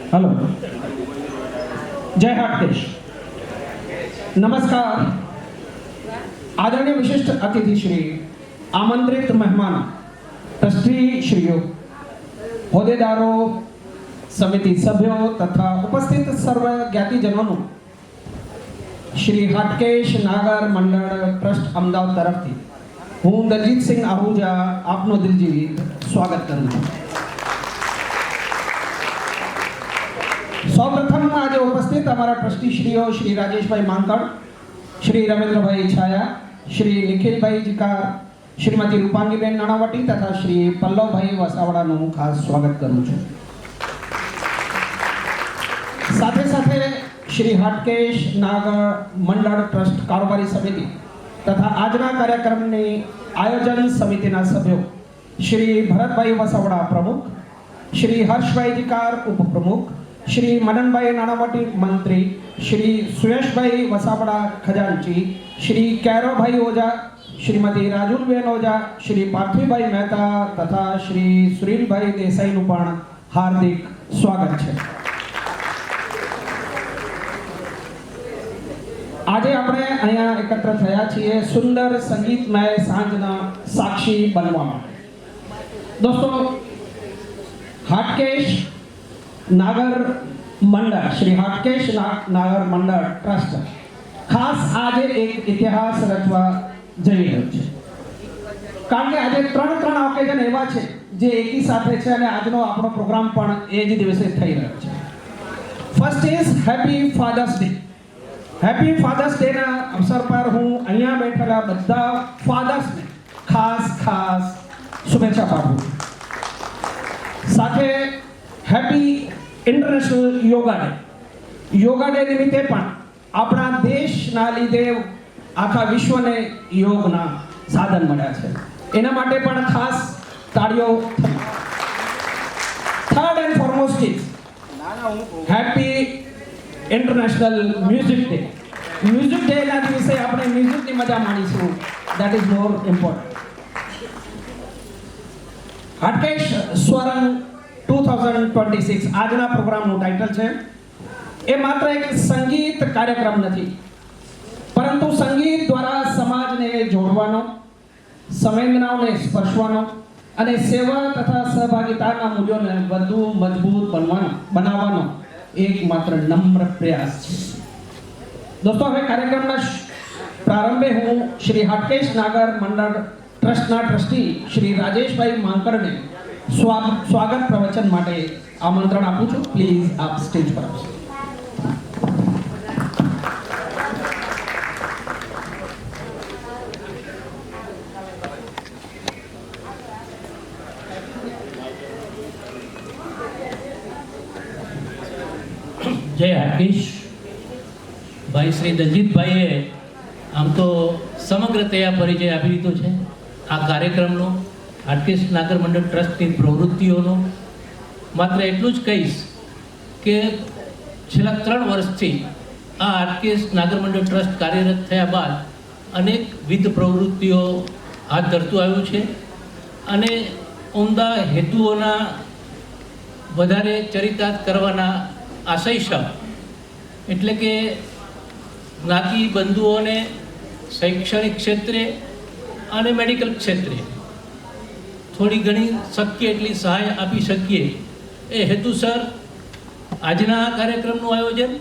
Hello, जय हाटकेश। नमस्कार। आदरणीय विशिष्ट अतिथि श्री, आमंत्रित मेहमान, ट्रस्टी श्रीओ, होद्देदारों, समिति सभ्यों तथा उपस्थित सर्व ज्ञातिजनों श्री हाटकेश नागर मंडल ट्रस्ट अमदावाद तरफथी हूँ दलजीत सिंह आहूजा आपनो दिलजीत स्वागत करूँ छूं। सौप्रथम आज उपस्थित अमरा ट्रस्टी श्रीओ श्री राजेश भाई मांकड़, श्री रविंद्र भाई छाया, श्री निखिल भाई जिकार, श्रीमती रूपांगी बेन नाणावटी तथा श्री पल्लव भाई वसावड़ा नु खास स्वागत करूँ छूं। साथे साथे श्री हाटकेश नागर मंडल ट्रस्ट कारोबारी समिति तथा आजना कार्यक्रमनी आयोजन समितिना सभ्यों श्री भरतभाई वसावड़ा प्रमुख, श्री हर्षभाई जिकार उपप्रमुख, श्री मननभाई नाणावटी मंत्री, श्री सुयशभाई वसावड़ा खजांची, श्री कैरोभाई ओझा, श्रीमती राजुलबेन ओझा, श्री पार्थिवभाई मेहता तथा श्री सुनीलभाई देसाईनु पण हार्दिक स्वागत है। આજે આપણે અહીંયા એકત્ર થયા છીએ સુંદર સંગીતમય સાંજના સાક્ષી બનવા માટે। દોસ્તો, હાટકેશ નાગર મંડળ, શ્રી હાટકેશ નાગર મંડળ ટ્રસ્ટ ખાસ આજે એક ઇતિહાસ રચવા જઈ રહ્યું છે, કારણ કે આજે ત્રણ ઓકેઝન એવા છે જે એકી સાથે છે અને આજનો આપણો પ્રોગ્રામ પણ એ જ દિવસે થઈ રહ્યો છે। First is happy Father's Day. Happy Father's Day ना अवसर पर हूँ अहिया बैठेला बधा फादर्स ने खास शुभेच्छा पाठवुं। साथे happy international yoga day. Yoga day निमित्ते पण आपणा देशना लीधे आखा विश्वने योगना साधन मळ्या छे, एना माटे पण खास ताळीओ। Third and foremost is happy international music day. Music day ना दिवसे આપણે મ્યુઝિકની મજા માણીશું, that is more important. Hatkesh Swarang 2026 આજના પ્રોગ્રામનું ટાઇટલ છે। એ માત્ર એક સંગીત કાર્યક્રમ નથી, પરંતુ સંગીત દ્વારા સમાજને જોડવાનો, સંવેદનાઓને સ્પર્શવાનો અને સેવા તથા સહભાગિતાના મૂલ્યોને વધુ મજબૂત બનાવવાનો एकमात्र नम्र प्रयास है। दोस्तों, हमें कार्यक्रम प्रारंभे हूँ श्री हाटकेश नागर मंडल ट्रस्टना ट्रस्टी श्री राजेश भाई मांकड़ ने स्वागत प्रवचन माटे आमंत्रण आपू छूं। प्लीज आप स्टेज पर आवशो। जय हाटकेश भाई श्री दलजीत भाई आम तो समग्रतया परिचय आपी दीधो छे। आ कार्यक्रमनो हाटकेश नागर मंडल ट्रस्टनी प्रवृत्तिओनो मात्र एटलुं ज कहीश के छेल्ला 3 वर्षथी आ हाटकेश नागर मंडल ट्रस्ट कार्यरत थया बाद अनेकविध प्रवृत्तिओ हाथ धरतुं आव्युं छे अने उमदा हेतुओना वधारे चरितार्थ करवाना आशय एटले के ज्ञाति बंधुओने शैक्षणिक क्षेत्रे अने मेडिकल क्षेत्रे थोड़ी घणी शक्य एटली सहाय आपी शकीए ए हेतुसर आजना कार्यक्रमनुं आयोजन